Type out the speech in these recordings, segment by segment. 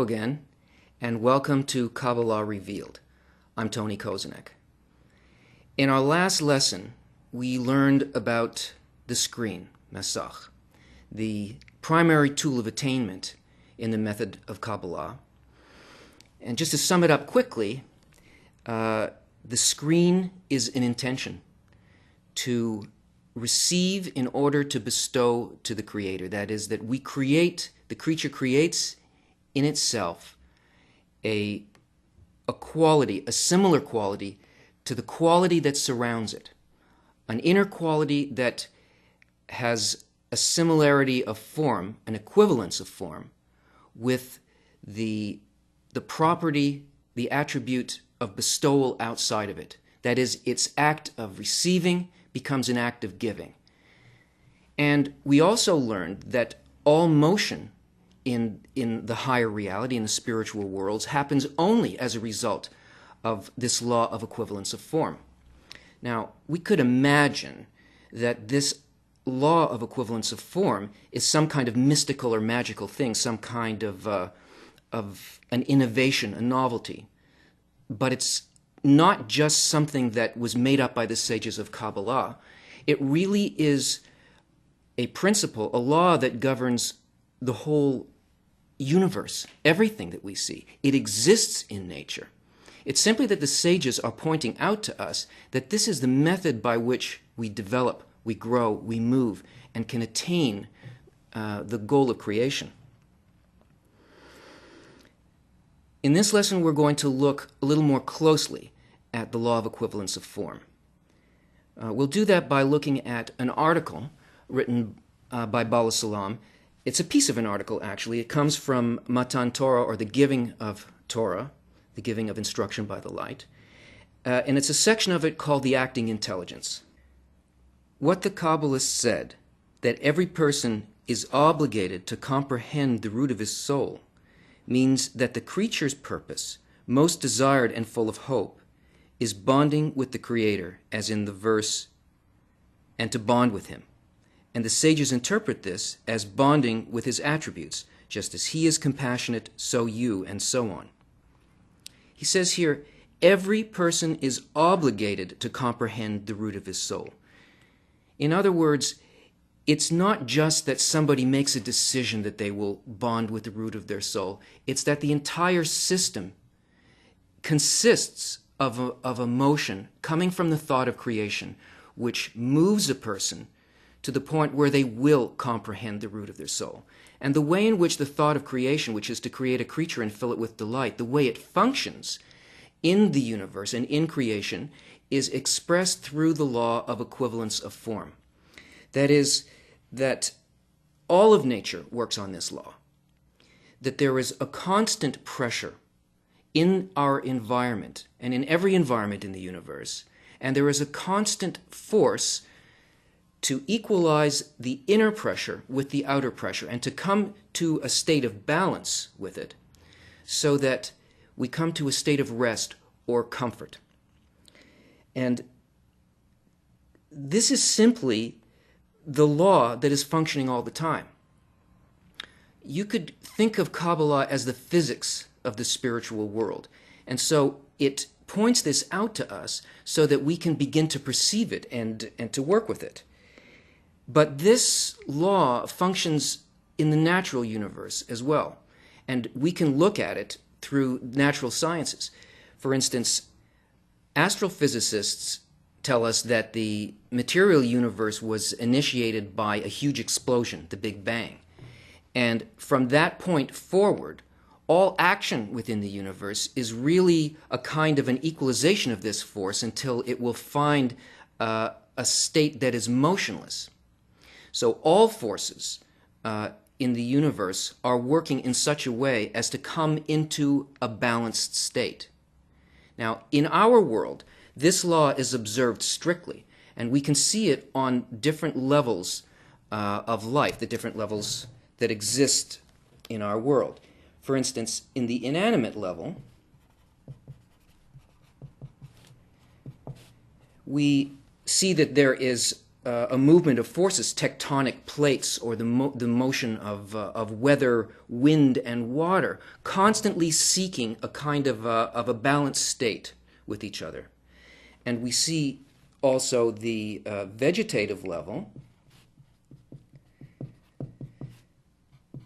Hello again, and welcome to Kabbala Revealed. I'm Tony Kozenek. In our last lesson, we learned about the screen, Masach, the primary tool of attainment in the method of Kabbala. And just to sum it up quickly, the screen is an intention to receive in order to bestow to the Creator. That is, that we create, the creature creates in itself a quality, a similar quality to the quality that surrounds it. An inner quality that has a similarity of form, an equivalence of form, with the property, the attribute of bestowal outside of it. That is, its act of receiving becomes an act of giving. And we also learned that all motion in the higher reality, in the spiritual worlds, happens only as a result of this law of equivalence of form. Now, we could imagine that this law of equivalence of form is some kind of mystical or magical thing, some kind of an innovation, a novelty. But it's not just something that was made up by the sages of Kabbalah. It really is a principle, a law that governs the whole universe, everything that we see. It exists in nature. It's simply that the sages are pointing out to us that this is the method by which we develop, we grow, we move, and can attain the goal of creation. In this lesson, we're going to look a little more closely at the law of equivalence of form. We'll do that by looking at an article written by Bala Salam. It's a piece of an article, actually. It comes from Matan Torah, or the giving of Torah, the giving of instruction by the light. And it's a section of it called the acting intelligence. What the Kabbalists said, that every person is obligated to comprehend the root of his soul, means that the creature's purpose, most desired and full of hope, is bonding with the Creator, as in the verse, and to bond with Him. And the sages interpret this as bonding with His attributes, just as He is compassionate, so you, and so on. He says here, every person is obligated to comprehend the root of his soul. In other words, it's not just that somebody makes a decision that they will bond with the root of their soul. It's that the entire system consists of a motion coming from the thought of creation, which moves a person to the point where they will comprehend the root of their soul. And the way in which the thought of creation, which is to create a creature and fill it with delight, the way it functions in the universe and in creation is expressed through the law of equivalence of form. That is, that all of nature works on this law, that there is a constant pressure in our environment and in every environment in the universe, and there is a constant force to equalize the inner pressure with the outer pressure and to come to a state of balance with it so that we come to a state of rest or comfort. And this is simply the law that is functioning all the time. You could think of Kabbalah as the physics of the spiritual world. And so it points this out to us so that we can begin to perceive it and to work with it. But this law functions in the natural universe as well. And we can look at it through natural sciences. For instance, astrophysicists tell us that the material universe was initiated by a huge explosion, the Big Bang. And from that point forward, all action within the universe is really a kind of an equalization of this force until it will find a state that is motionless. So all forces in the universe are working in such a way as to come into a balanced state. Now, in our world, this law is observed strictly, and we can see it on different levels of life, the different levels that exist in our world. For instance, in the inanimate level, we see that there is a movement of forces, tectonic plates, or the motion of weather, wind, and water, constantly seeking a kind of a balanced state with each other. And we see also the vegetative level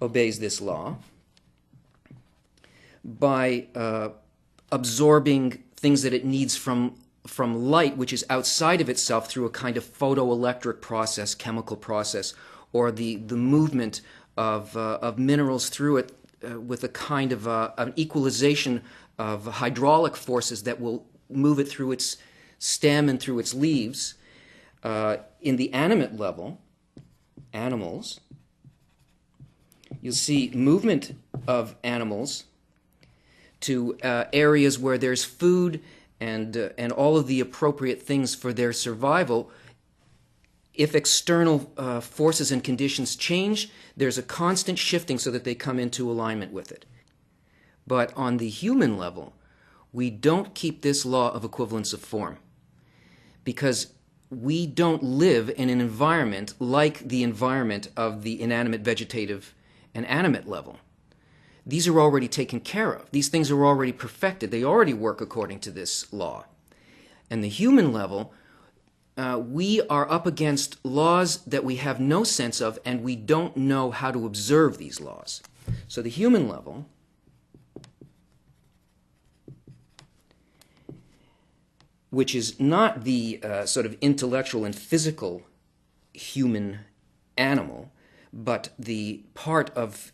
obeys this law by absorbing things that it needs from light, which is outside of itself, through a kind of photoelectric process, chemical process, or the movement of minerals through it with a kind of an equalization of hydraulic forces that will move it through its stem and through its leaves. In the animate level, animals, you'll see movement of animals to areas where there's food and all of the appropriate things for their survival. If external forces and conditions change, there's a constant shifting so that they come into alignment with it. But on the human level, we don't keep this law of equivalence of form, because we don't live in an environment like the environment of the inanimate, vegetative, and animate level. These are already taken care of. These things are already perfected. They already work according to this law. And the human level, we are up against laws that we have no sense of, and we don't know how to observe these laws. So the human level which is not the sort of intellectual and physical human animal, but the part of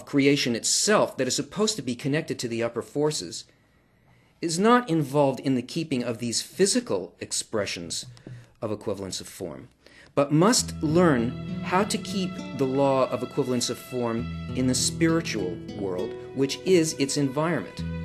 creation itself that is supposed to be connected to the upper forces, is not involved in the keeping of these physical expressions of equivalence of form, but must learn how to keep the law of equivalence of form in the spiritual world, which is its environment.